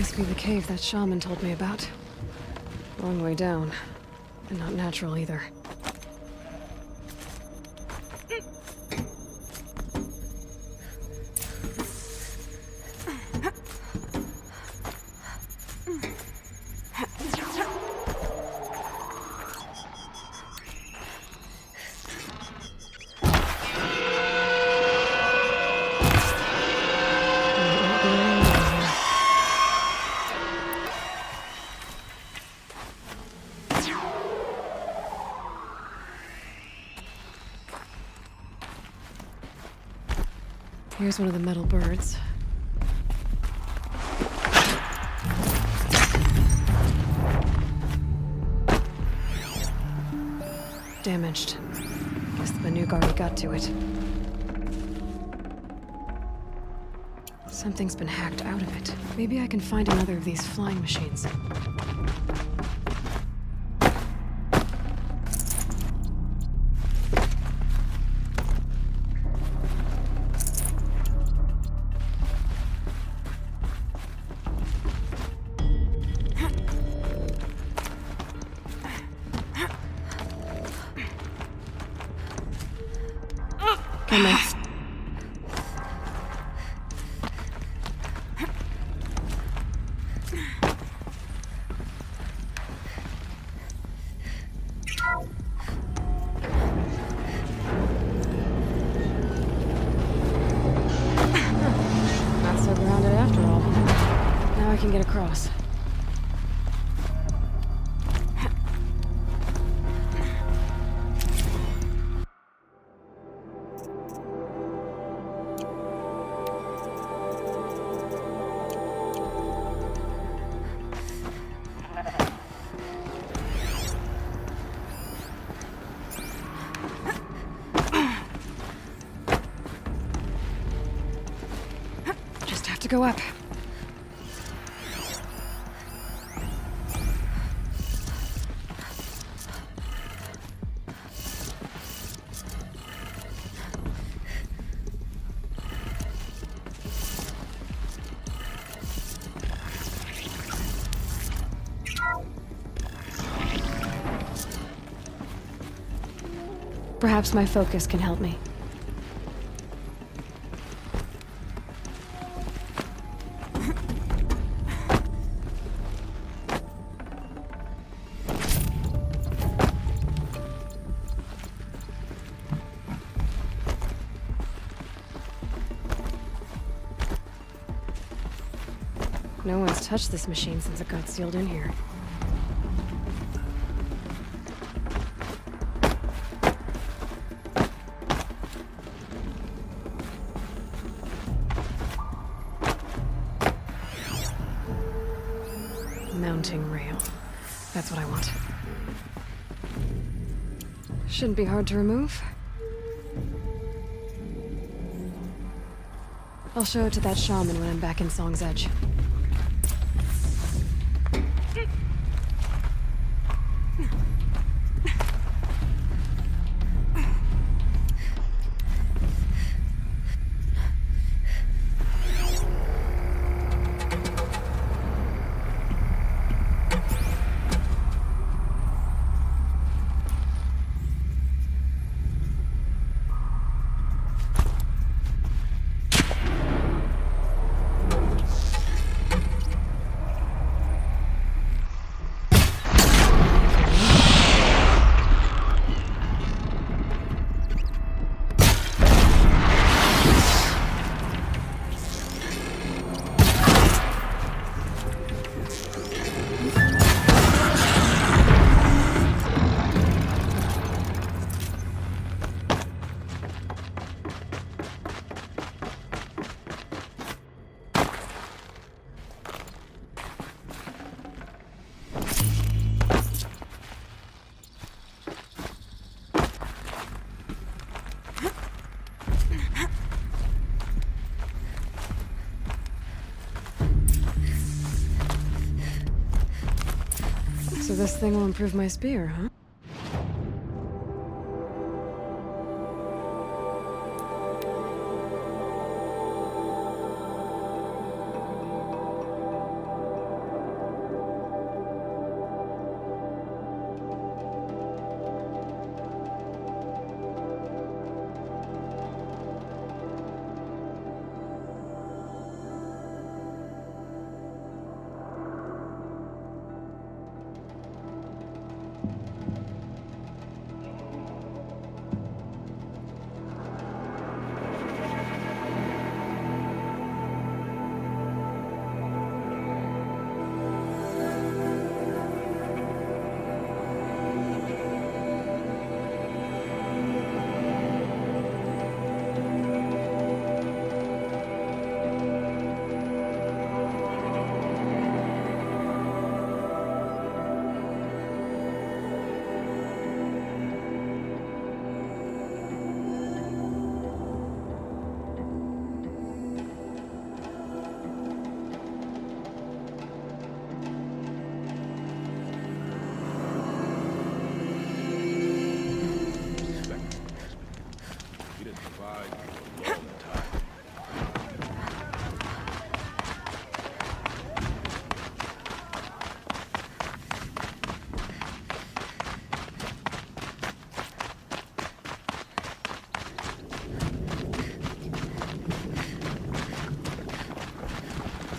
Must be the cave that shaman told me about. Long way down. And not natural either. Here's one of the metal birds. Damaged. Guess the Banuk already got to it. Something's been hacked out of it. Maybe I can find another of these flying machines. Come on. Not so grounded after all. Now I can get across. Just have to go up. Perhaps my focus can help me. No one's touched this machine since it got sealed in here. Mounting rail. That's what I want. Shouldn't be hard to remove. I'll show it to that shaman when I'm back in Song's Edge. So this thing will improve my spear, huh?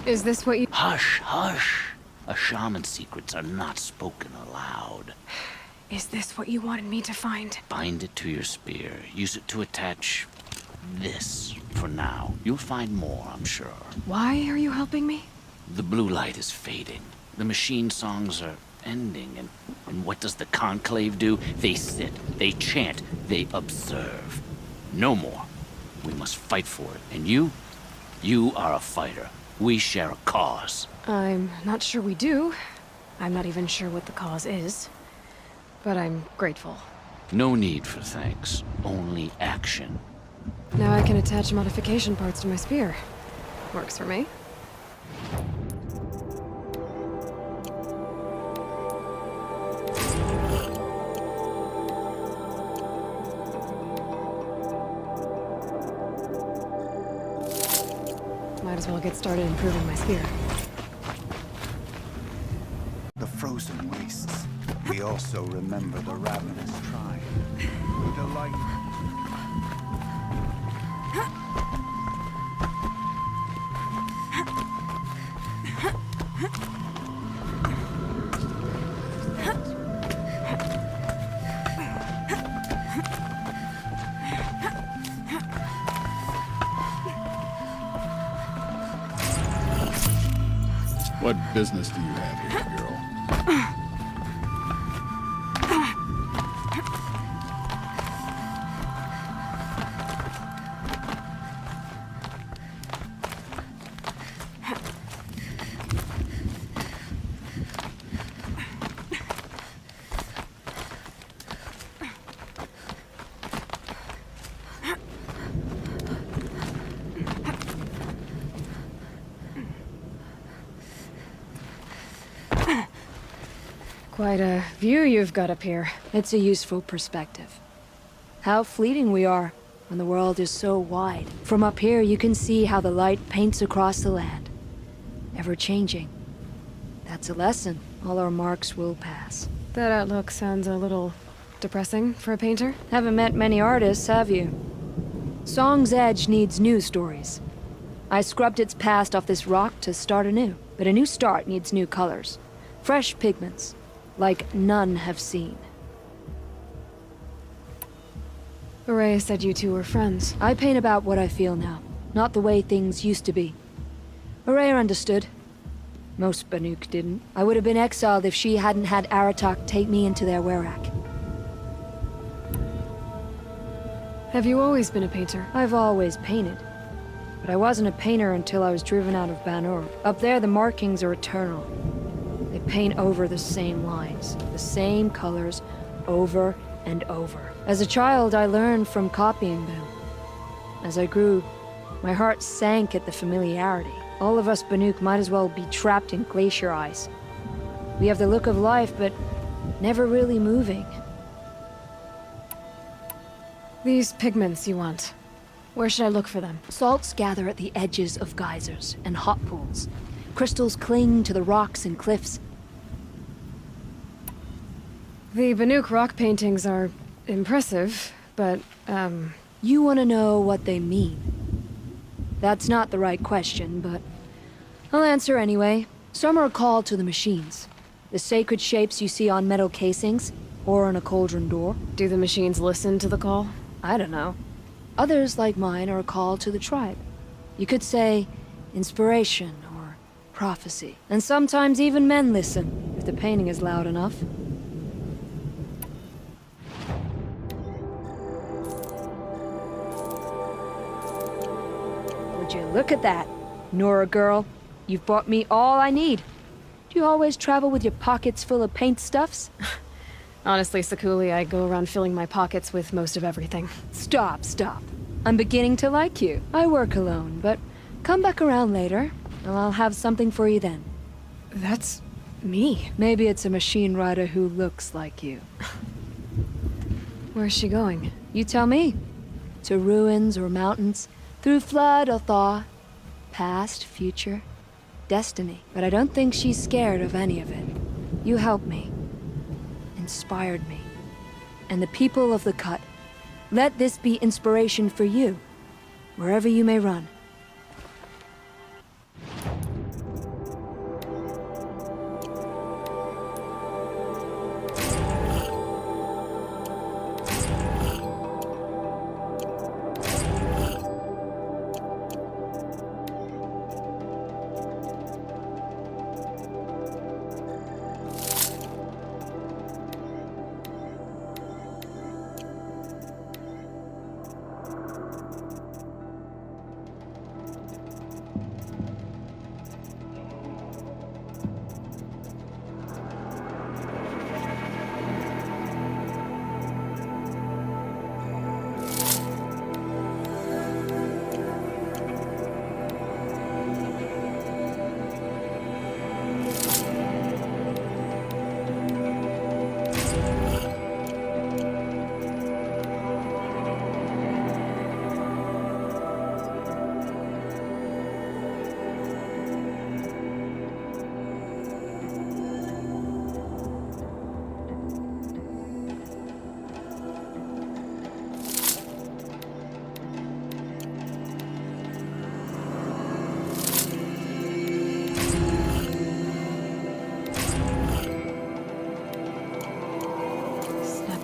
Is this what you... Hush, hush. A shaman's secrets are not spoken aloud. Is this what you wanted me to find? Bind it to your spear. Use it to attach this for now. You'll find more, I'm sure. Why are you helping me? The blue light is fading. The machine songs are ending, and what does the Conclave do? They sit, they chant, they observe. No more. We must fight for it. And you are a fighter. We share a cause. I'm not sure we do. I'm not even sure what the cause is. But I'm grateful. No need for thanks, only action. Now I can attach modification parts to my spear. Works for me. Might as well get started improving my spear. The frozen wastes. We also remember the ravenous tribe. We delight. What business do you have here, girl? Quite a view you've got up here. It's a useful perspective. How fleeting we are when the world is so wide. From up here, you can see how the light paints across the land. Ever changing. That's a lesson. All our marks will pass. That outlook sounds a little depressing for a painter. Haven't met many artists, have you? Song's Edge needs new stories. I scrubbed its past off this rock to start anew. But a new start needs new colors. Fresh pigments. Like none have seen. Ourea said you two were friends. I paint about what I feel now, not the way things used to be. Ourea understood. Most Banuk didn't. I would have been exiled if she hadn't had Aratak take me into their werak. Have you always been a painter? I've always painted. But I wasn't a painter until I was driven out of Ban-Ur. Up there, the markings are eternal. They paint over the same lines, the same colors, over and over. As a child, I learned from copying them. As I grew, my heart sank at the familiarity. All of us Banuk might as well be trapped in glacier ice. We have the look of life, but never really moving. These pigments you want. Where should I look for them? Salts gather at the edges of geysers and hot pools. Crystals cling to the rocks and cliffs. The Banuk rock paintings are impressive, but, You want to know what they mean. That's not the right question, but I'll answer anyway. Some are called to the machines. The sacred shapes you see on metal casings, or on a cauldron door. do the machines listen to the call? I don't know. Others, like mine, are called to the tribe. You could say inspiration or prophecy. And sometimes even men listen, if the painting is loud enough. Would you look at that, Nora girl? You've bought me all I need. Do you always travel with your pockets full of paint stuffs? Honestly, Sakuli, I go around filling my pockets with most of everything. Stop, stop. I'm beginning to like you. I work alone, but come back around later, and I'll have something for you then. That's me. Maybe it's a machine rider who looks like you. Where's she going? You tell me. To ruins or mountains, through flood or thaw, past, future, destiny. But I don't think she's scared of any of it. You helped me. Inspired me. And the people of the Cut. Let this be inspiration for you, wherever you may run.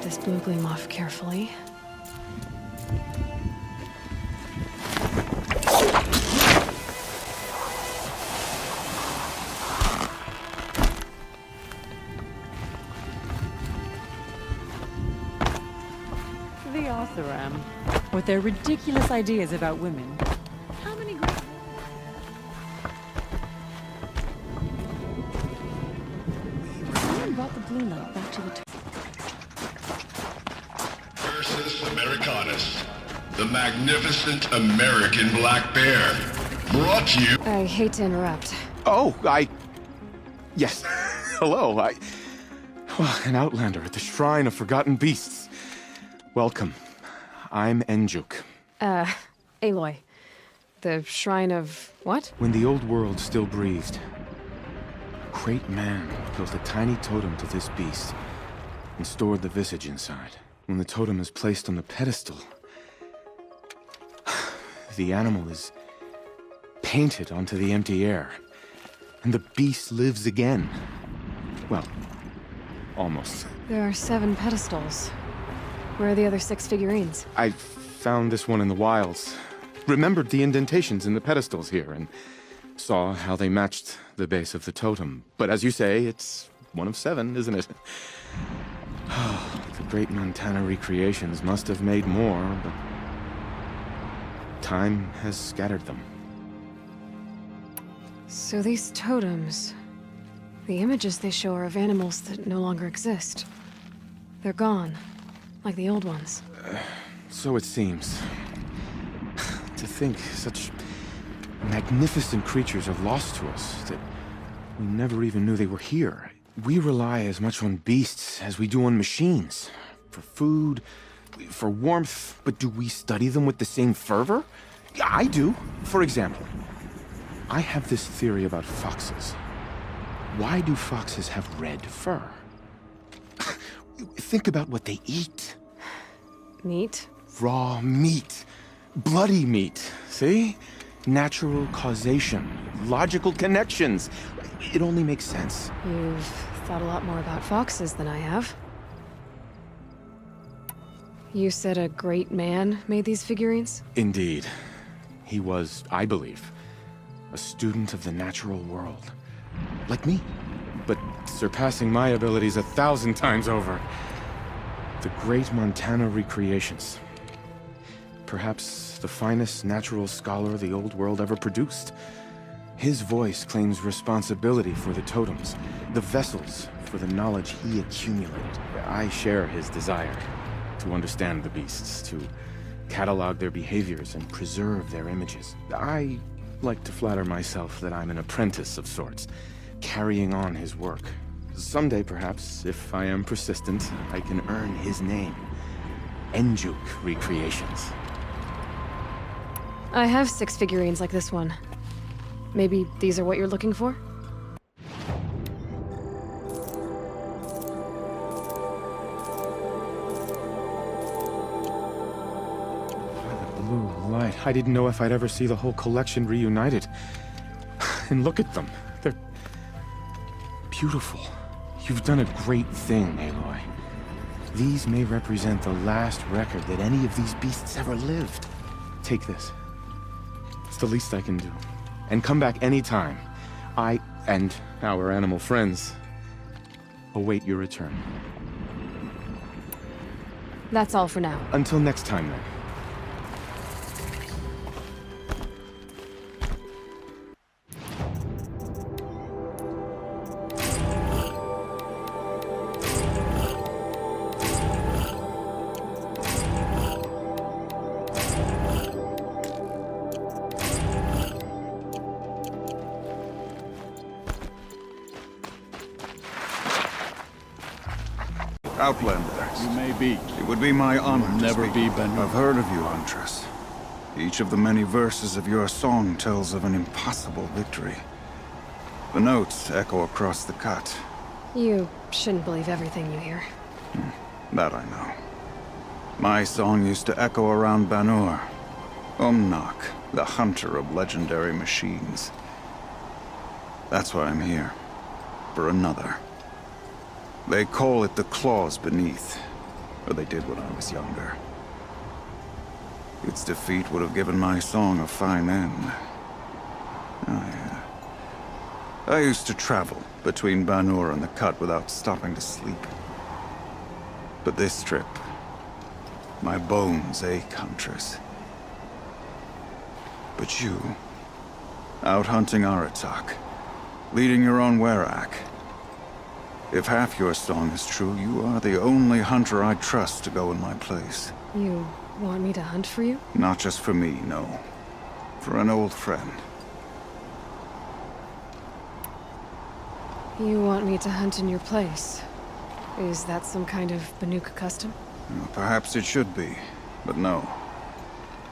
this blue gleam off carefully. The Oseram, with their ridiculous ideas about women. How many Someone brought the blue light back to the Versus Americanus, the magnificent American black bear. Brought to you. I hate to interrupt. Oh, Yes. Hello, Well, an outlander at the Shrine of Forgotten Beasts. Welcome. I'm Enjuk. Aloy. The Shrine of... what? When the old world still breathed, a great man built a tiny totem to this beast and stored the visage inside. When the totem is placed on the pedestal, the animal is painted onto the empty air, and the beast lives again. Well, almost. There are 7 pedestals. Where are the other 6 figurines? I found this one in the wilds, remembered the indentations in the pedestals here, and saw how they matched the base of the totem. But as you say, it's one of 7, isn't it? The great Montana recreations must have made more, but time has scattered them. So these totems... the images they show are of animals that no longer exist. They're gone, like the old ones. So it seems. To think such magnificent creatures are lost to us, that we never even knew they were here. We rely as much on beasts as we do on machines. For food, for warmth, but do we study them with the same fervor? Yeah, I do. For example, I have this theory about foxes. Why do foxes have red fur? Think about what they eat. Meat? Raw meat. Bloody meat. See? Natural causation. Logical connections. It only makes sense. You've thought a lot more about foxes than I have. You said a great man made these figurines? Indeed. He was, I believe, a student of the natural world. Like me, but surpassing my abilities 1,000 times over. The great Montana recreations. Perhaps the finest natural scholar the old world ever produced. His voice claims responsibility for the totems, the vessels for the knowledge he accumulated. I share his desire to understand the beasts, to catalog their behaviors and preserve their images. I like to flatter myself that I'm an apprentice of sorts, carrying on his work. Someday, perhaps, if I am persistent, I can earn his name. Enjuk Recreations. I have 6 figurines like this one. Maybe these are what you're looking for? The blue light. I didn't know if I'd ever see the whole collection reunited. And look at them. They're beautiful. You've done a great thing, Aloy. These may represent the last record that any of these beasts ever lived. Take this. It's the least I can do. And come back anytime. I and our animal friends await your return. That's all for now. Until next time, then. Outlander. You may be. It would be my honor to never speak. be Benur. I've heard of you, Huntress. Each of the many verses of your song tells of an impossible victory. The notes echo across the cut. You shouldn't believe everything you hear. That I know. My song used to echo around Banur. Umnak, the hunter of legendary machines. That's why I'm here. For another. They call it the Claws Beneath. or they did when I was younger. Its defeat would have given my song a fine end. Oh, yeah. I used to travel between Banur and the Cut without stopping to sleep. But this trip, my bones ache, Huntress. But you, out hunting Aratak, leading your own Werak. If half your song is true, you are the only hunter I trust to go in my place. You want me to hunt for you? Not just for me, no. For an old friend. You want me to hunt in your place? Is that some kind of Banuk custom? Well, perhaps it should be, but no.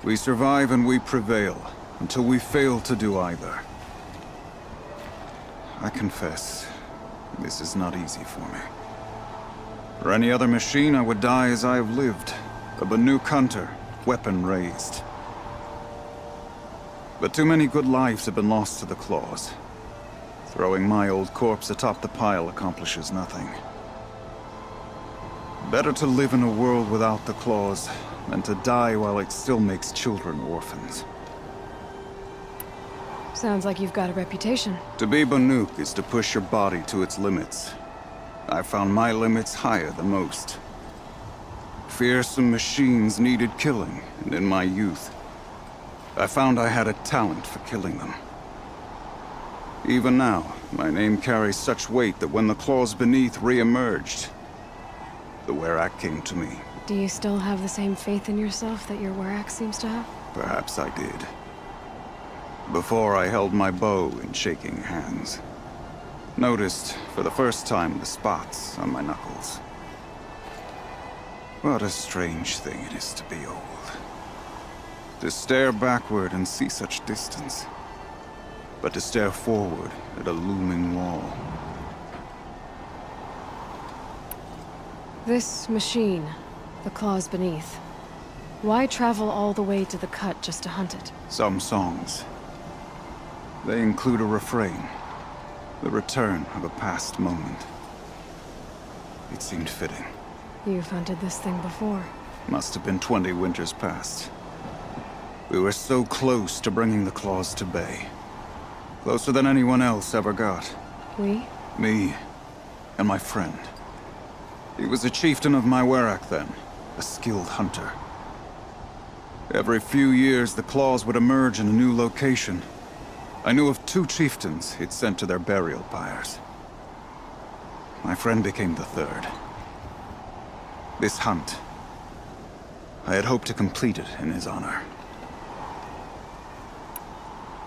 We survive and we prevail, until we fail to do either. I confess, this is not easy for me. For any other machine, I would die as I have lived. A Banuk hunter, weapon raised. But too many good lives have been lost to the claws. Throwing my old corpse atop the pile accomplishes nothing. Better to live in a world without the claws than to die while it still makes children orphans. Sounds like you've got a reputation. To be Banuk is to push your body to its limits. I found my limits higher than most. Fearsome machines needed killing, and in my youth, I found I had a talent for killing them. Even now, my name carries such weight that when the claws beneath re-emerged, the Werak came to me. Do you still have the same faith in yourself that your Werak seems to have? Perhaps I did. Before I held my bow in shaking hands. Noticed, for the first time, the spots on my knuckles. What a strange thing it is to be old. To stare backward and see such distance. But to stare forward at a looming wall. This machine, the claws beneath. Why travel all the way to the Cut just to hunt it? Some songs. They include a refrain. The return of a past moment. It seemed fitting. You've hunted this thing before. Must have been 20 winters past. We were so close to bringing the claws to bay. Closer than anyone else ever got. We? Me and my friend. He was a chieftain of my Werak then, a skilled hunter. Every few years, the claws would emerge in a new location. I knew of 2 chieftains he'd sent to their burial pyres. My friend became the 3rd. This hunt, I had hoped to complete it in his honor.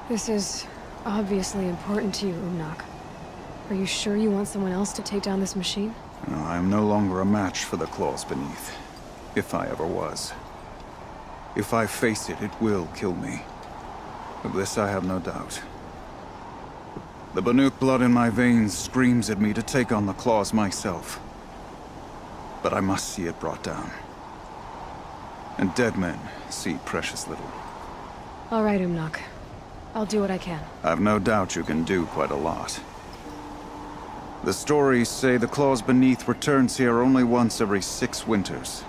This is obviously important to you, Umnak. Are you sure you want someone else to take down this machine? No, I am no longer a match for the claws beneath. If I ever was. If I face it, it will kill me. Of this I have no doubt. The Banuk blood in my veins screams at me to take on the claws myself. But I must see it brought down. And dead men see precious little. All right, Umnak. I'll do what I can. I've no doubt you can do quite a lot. The stories say the claws beneath returns here only once every 6 winters.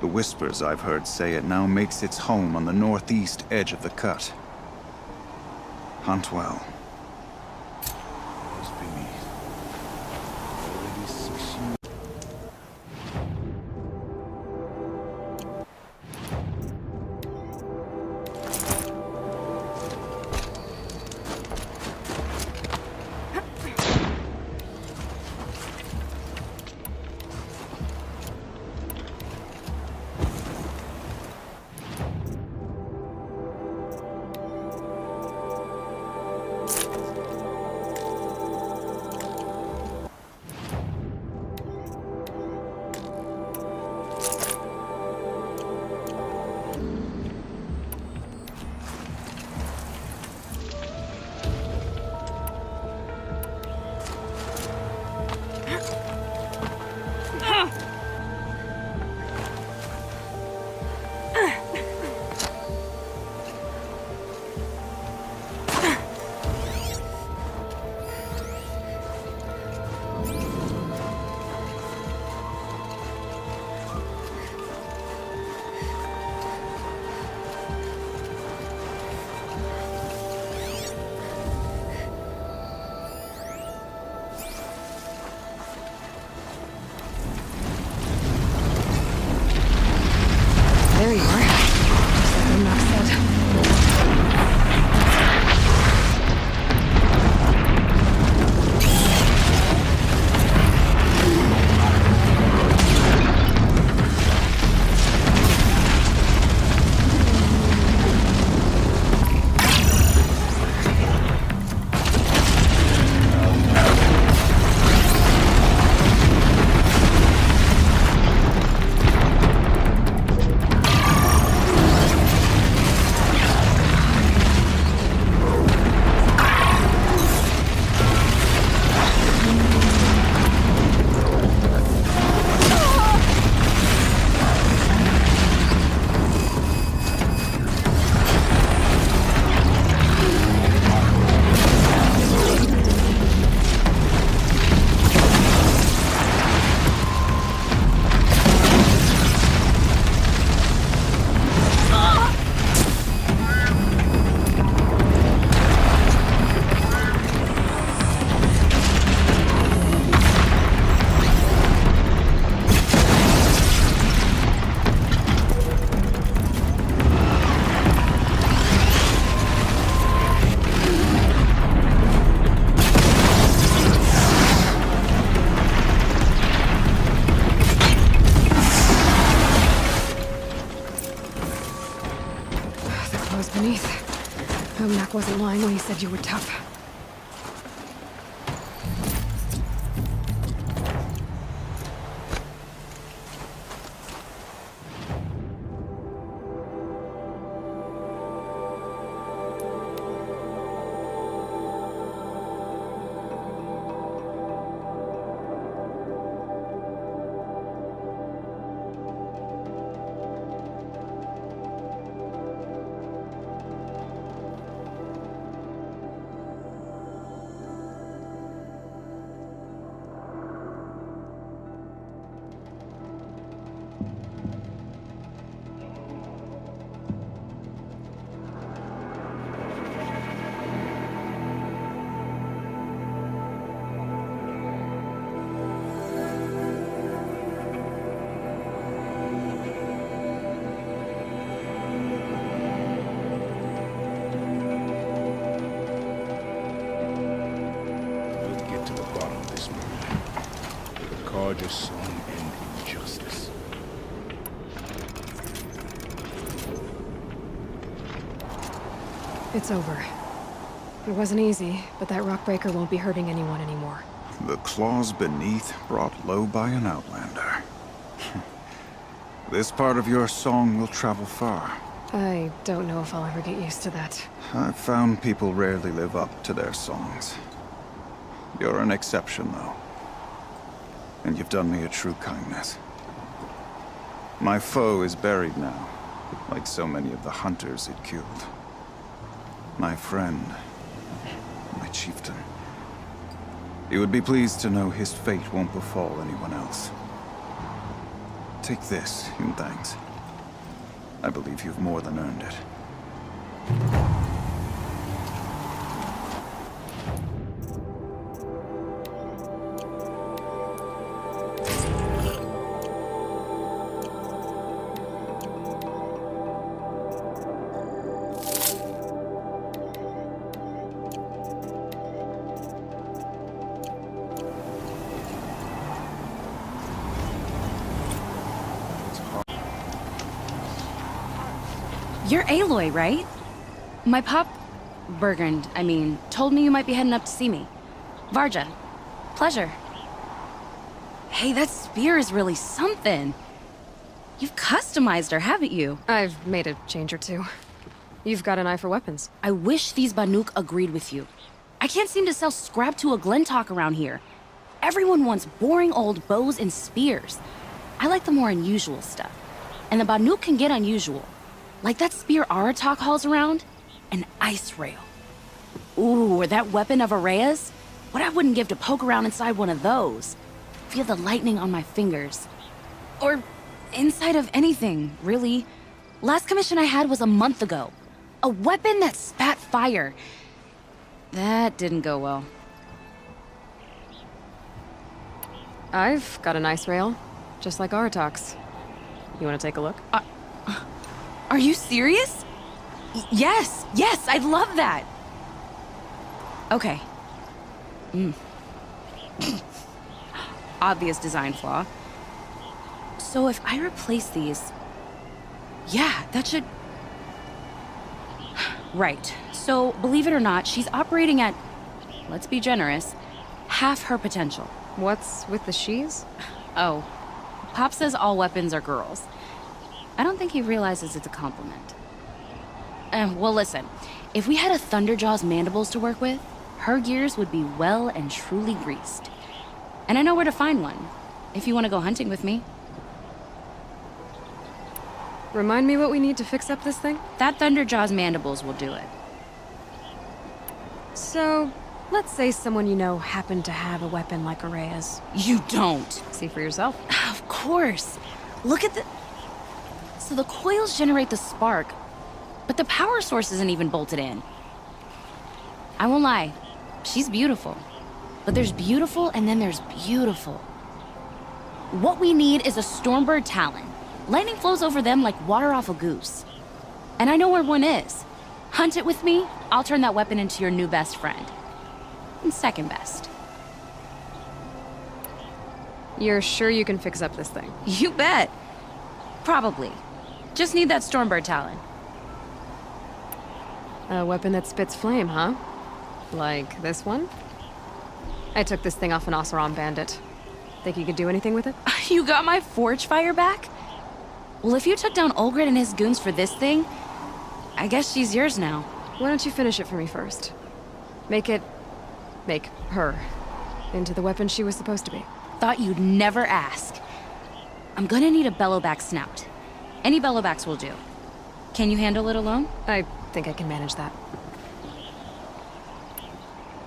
The whispers I've heard say it now makes its home on the northeast edge of the Cut. Hunt well. Umnak wasn't lying when he said you were tough. We'll get to the bottom of this murder. The Carja song and injustice. It's over. It wasn't easy, but that rockbreaker won't be hurting anyone anymore. The claws beneath brought low by an outlander. This part of your song will travel far. I don't know if I'll ever get used to that. I've found people rarely live up to their songs. You're an exception, though. And you've done me a true kindness. My foe is buried now, like so many of the hunters it killed. My friend, my chieftain. He would be pleased to know his fate won't befall anyone else. Take this in thanks. I believe you've more than earned it. You're Aloy, right? My pop... Bergund, I mean, told me you might be heading up to see me. Varja. Pleasure. Hey, that spear is really something. You've customized her, haven't you? I've made a change or two. You've got an eye for weapons. I wish these Banuk agreed with you. I can't seem to sell scrap to a Glentalk around here. Everyone wants boring old bows and spears. I like the more unusual stuff. And the Banuk can get unusual. Like that spear Aratak hauls around, an ice rail. Ooh, or that weapon of Araya's? What I wouldn't give to poke around inside one of those. Feel the lightning on my fingers. Or inside of anything, really. Last commission I had was a month ago. A weapon that spat fire. That didn't go well. I've got an ice rail, just like Aratak's. You want to take a look? Are you serious? Yes, I'd love that. Okay. Obvious design flaw. So if I replace these... Yeah, that should... Right. So, believe it or not, she's operating at, let's be generous, half her potential. What's with the she's? Oh, Pop says all weapons are girls. I don't think he realizes it's a compliment. Well, listen. If we had a Thunderjaw's mandibles to work with, her gears would be well and truly greased. And I know where to find one, if you want to go hunting with me. Remind me what we need to fix up this thing? That Thunderjaw's mandibles will do it. So, let's say someone you know happened to have a weapon like Araya's. You don't. See for yourself. Of course. Look at the... So the coils generate the spark, but the power source isn't even bolted in. I won't lie, she's beautiful. But there's beautiful and then there's beautiful. What we need is a Stormbird Talon. Lightning flows over them like water off a goose. And I know where one is. Hunt it with me, I'll turn that weapon into your new best friend. And second best. You're sure you can fix up this thing? You bet. Probably. Just need that Stormbird Talon. A weapon that spits flame, huh? Like this one? I took this thing off an Oseram bandit. Think you could do anything with it? You got my forge fire back? Well, if you took down Olgrid and his goons for this thing, I guess she's yours now. Why don't you finish it for me first? Make her into the weapon she was supposed to be. Thought you'd never ask. I'm gonna need a bellowback snout. Any bellowbacks will do. Can you handle it alone? I think I can manage that.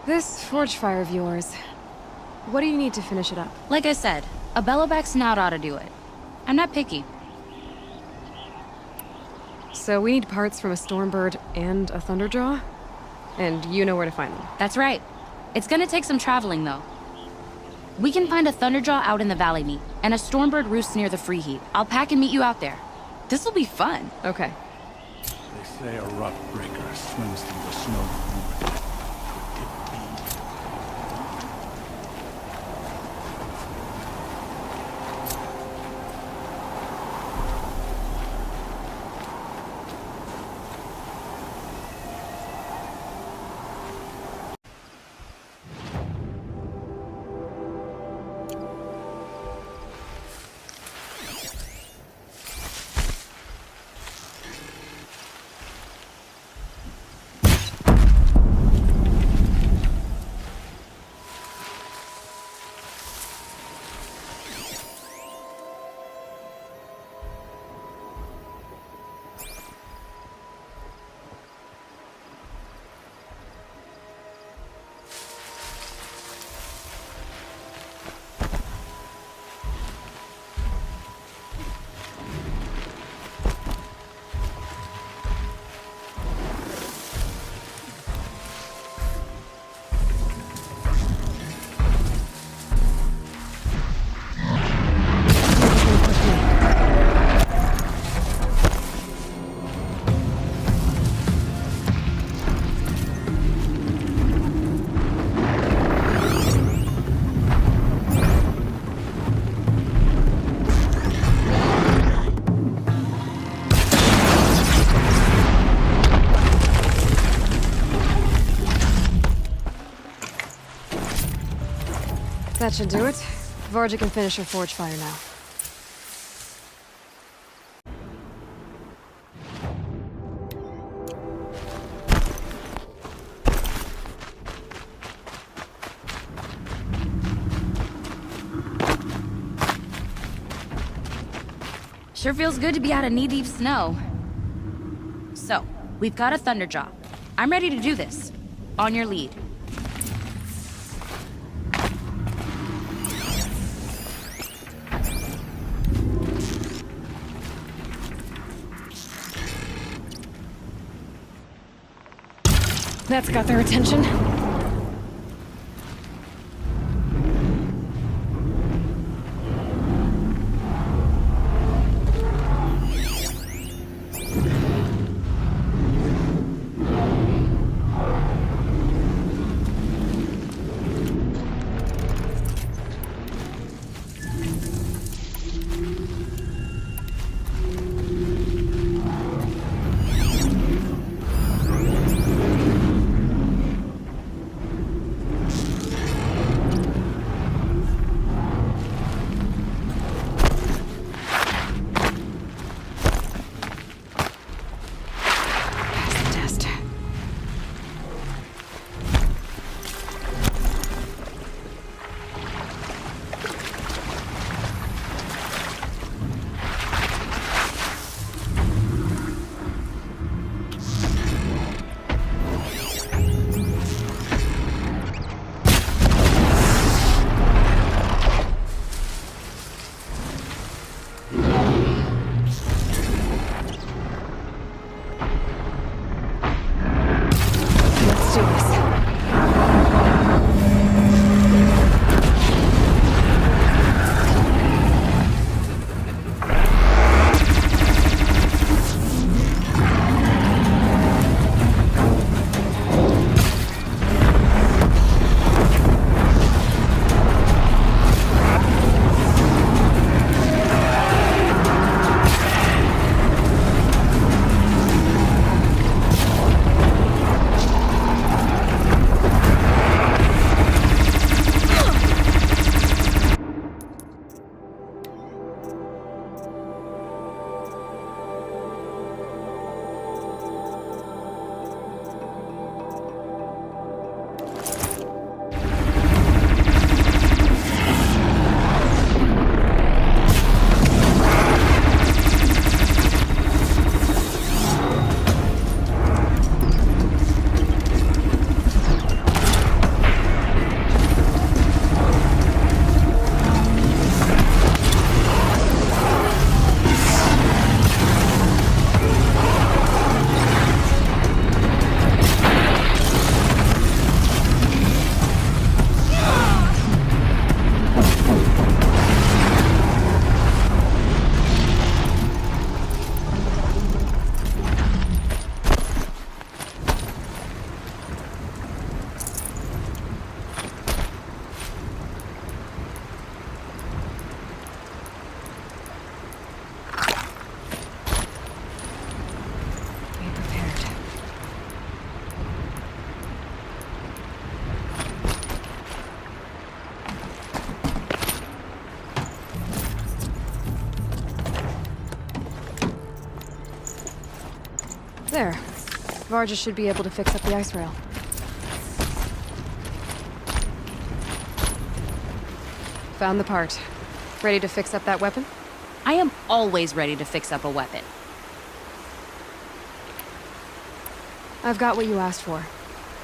This forge fire of yours, what do you need to finish it up? Like I said, a bellowback snout ought to do it. I'm not picky. So we need parts from a Stormbird and a Thunderjaw? And you know where to find them. That's right. It's gonna take some traveling, though. We can find a Thunderjaw out in the Valley Meet, and a Stormbird roosts near the Free Heat. I'll pack and meet you out there. This'll be fun. Okay. They say a rock breaker swims through the snow. That should do it. Varga can finish her forge fire now. Sure feels good to be out of knee-deep snow. So, we've got a Thunderjaw. I'm ready to do this. On your lead. That's got their attention. There. Varja should be able to fix up the ice rail. Found the part. Ready to fix up that weapon? I am always ready to fix up a weapon. I've got what you asked for.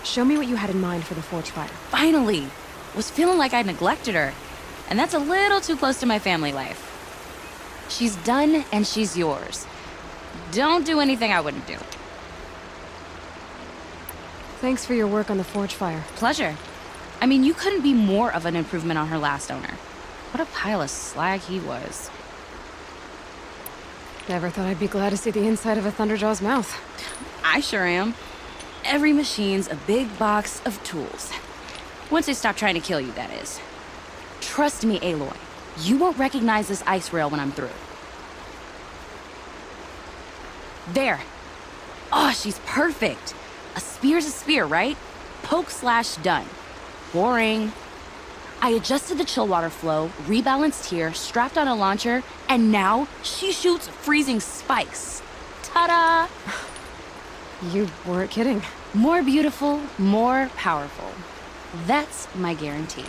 Show me what you had in mind for the forge fire. Finally! Was feeling like I neglected her. And that's a little too close to my family life. She's done and she's yours. Don't do anything I wouldn't do. Thanks for your work on the forge fire. Pleasure. I mean, you couldn't be more of an improvement on her last owner. What a pile of slag he was. Never thought I'd be glad to see the inside of a Thunderjaw's mouth. I sure am. Every machine's a big box of tools. Once they stop trying to kill you, that is. Trust me, Aloy. You won't recognize this ice rail when I'm through. There. Oh, she's perfect. A spear's a spear, right? Poke slash done. Boring. I adjusted the chill water flow, rebalanced here, strapped on a launcher, and now she shoots freezing spikes. Ta-da! You weren't kidding. More beautiful, more powerful. That's my guarantee.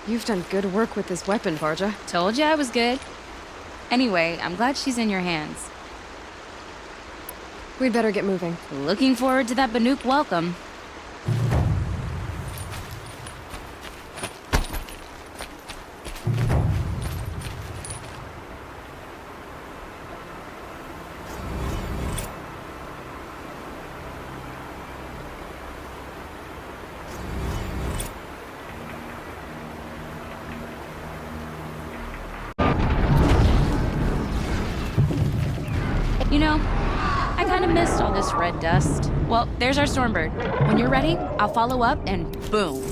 You've done good work with this weapon, Varja. Told you I was good. Anyway, I'm glad she's in your hands. We'd better get moving. Looking forward to that Banuk welcome. You know, I kind of missed all this red dust. Well, there's our Stormbird. When you're ready, I'll follow up and boom.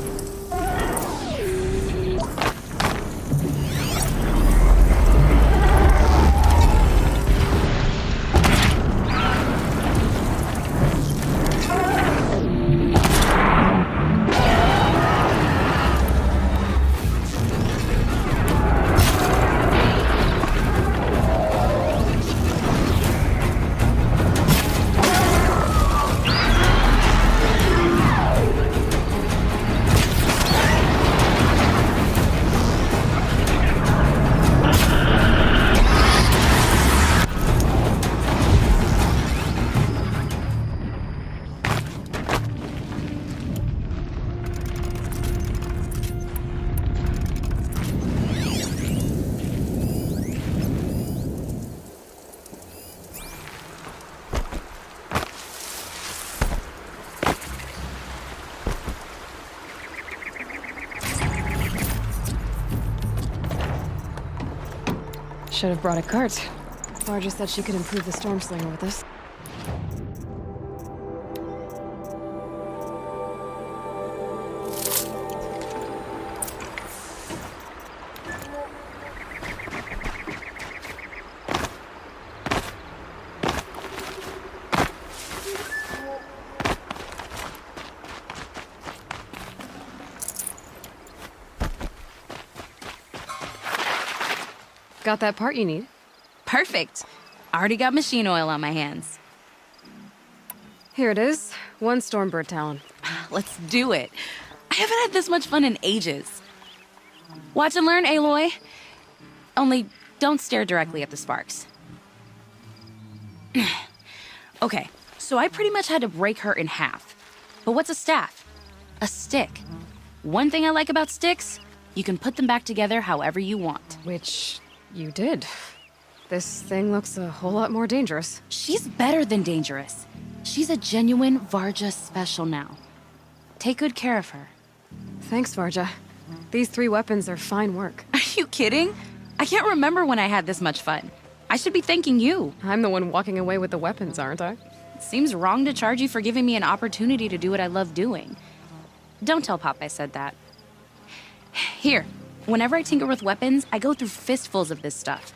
Should have brought a cart. Varja said she could improve the Stormslinger with this. Got that part you need? Perfect. Already got machine oil on my hands. Here it is. 1 Stormbird talon. Let's do it. I haven't had this much fun in ages. Watch and learn, Aloy. Only don't stare directly at the sparks. Okay, so I pretty much had to break her in half. But what's a staff? A stick. One thing I like about sticks, you can put them back together however you want. Which you did. This thing looks a whole lot more dangerous. She's better than dangerous. She's a genuine Varja special now. Take good care of her. Thanks, Varja. These 3 weapons are fine work. Are you kidding? I can't remember when I had this much fun. I should be thanking you. I'm the one walking away with the weapons, aren't I? It seems wrong to charge you for giving me an opportunity to do what I love doing. Don't tell Pop I said that. Here, whenever I tinker with weapons, I go through fistfuls of this stuff.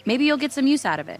Maybe you'll get some use out of it.